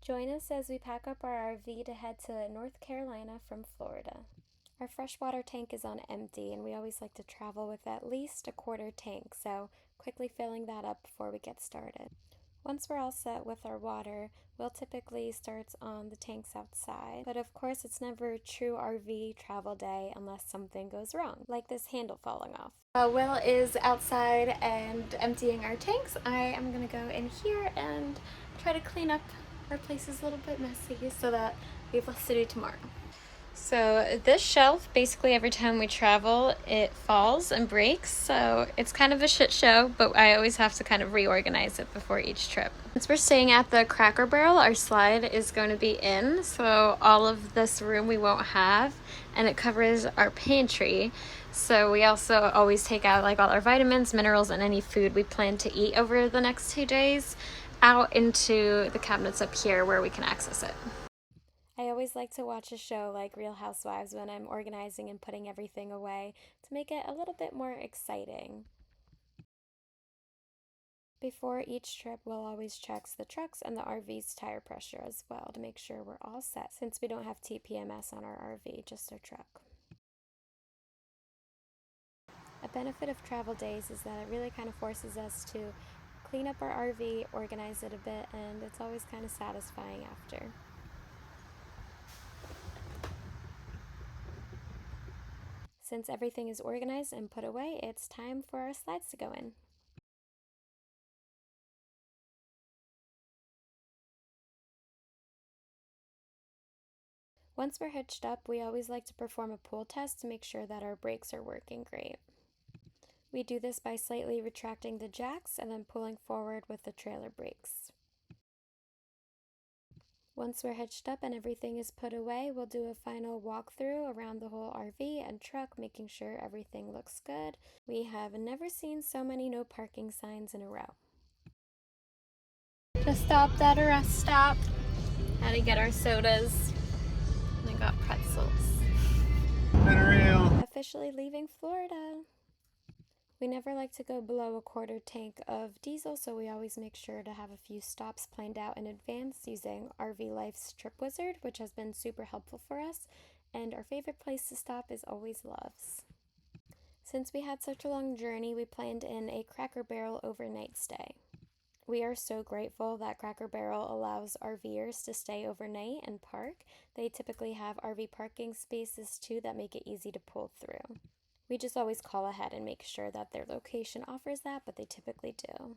Join us as we pack up our RV to head to North Carolina from Florida. Our freshwater tank is on empty, and we always like to travel with at least a quarter tank, so quickly filling that up before we get started. Once we're all set with our water, we'll typically start on the tanks outside, but of course it's never a true RV travel day unless something goes wrong, like this handle falling off. Will is outside and emptying our tanks. I am gonna go in here and try to clean up our place is a little bit messy so that we have less to do tomorrow. So this shelf, basically every time we travel, it falls and breaks, so it's kind of a shit show, but I always have to kind of reorganize it before each trip. Since we're staying at the Cracker Barrel, our slide is going to be in, so all of this room we won't have, and it covers our pantry. So we also always take out like all our vitamins, minerals, and any food we plan to eat over the next 2 days out into the cabinets up here where we can access it. I always like to watch a show like Real Housewives when I'm organizing and putting everything away to make it a little bit more exciting. Before each trip, we'll always check the trucks and the RV's tire pressure as well to make sure we're all set, since we don't have TPMS on our RV, just our truck. A benefit of travel days is that it really kind of forces us to clean up our RV, organize it a bit, and it's always kind of satisfying after. Since everything is organized and put away, it's time for our slides to go in. Once we're hitched up, we always like to perform a pull test to make sure that our brakes are working great. We do this by slightly retracting the jacks and then pulling forward with the trailer brakes. Once we're hitched up and everything is put away, we'll do a final walkthrough around the whole RV and truck, making sure everything looks good. We have never seen so many no parking signs in a row. Just stopped at a rest stop. Had to get our sodas. And I got pretzels. Unreal. Officially leaving Florida. We never like to go below a quarter tank of diesel, so we always make sure to have a few stops planned out in advance using RV Life's Trip Wizard, which has been super helpful for us, and our favorite place to stop is always Love's. Since we had such a long journey, we planned in a Cracker Barrel overnight stay. We are so grateful that Cracker Barrel allows RVers to stay overnight and park. They typically have RV parking spaces too that make it easy to pull through. We just always call ahead and make sure that their location offers that, but they typically do.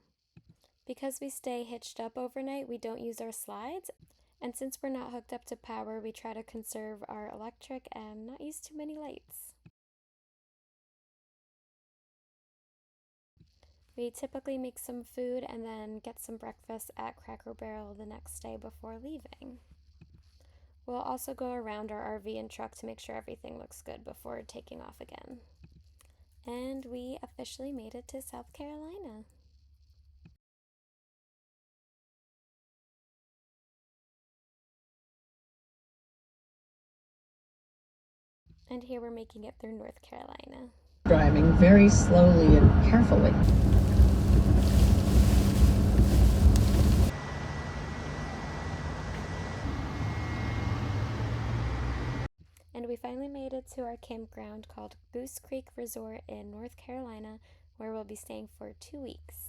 Because we stay hitched up overnight, we don't use our slides, and since we're not hooked up to power, we try to conserve our electric and not use too many lights. We typically make some food and then get some breakfast at Cracker Barrel the next day before leaving. We'll also go around our RV and truck to make sure everything looks good before taking off again. And we officially made it to South Carolina. And here we're making it through North Carolina. Driving very slowly and carefully. And we finally made it to our campground called Goose Creek Resort in North Carolina, where we'll be staying for 2 weeks.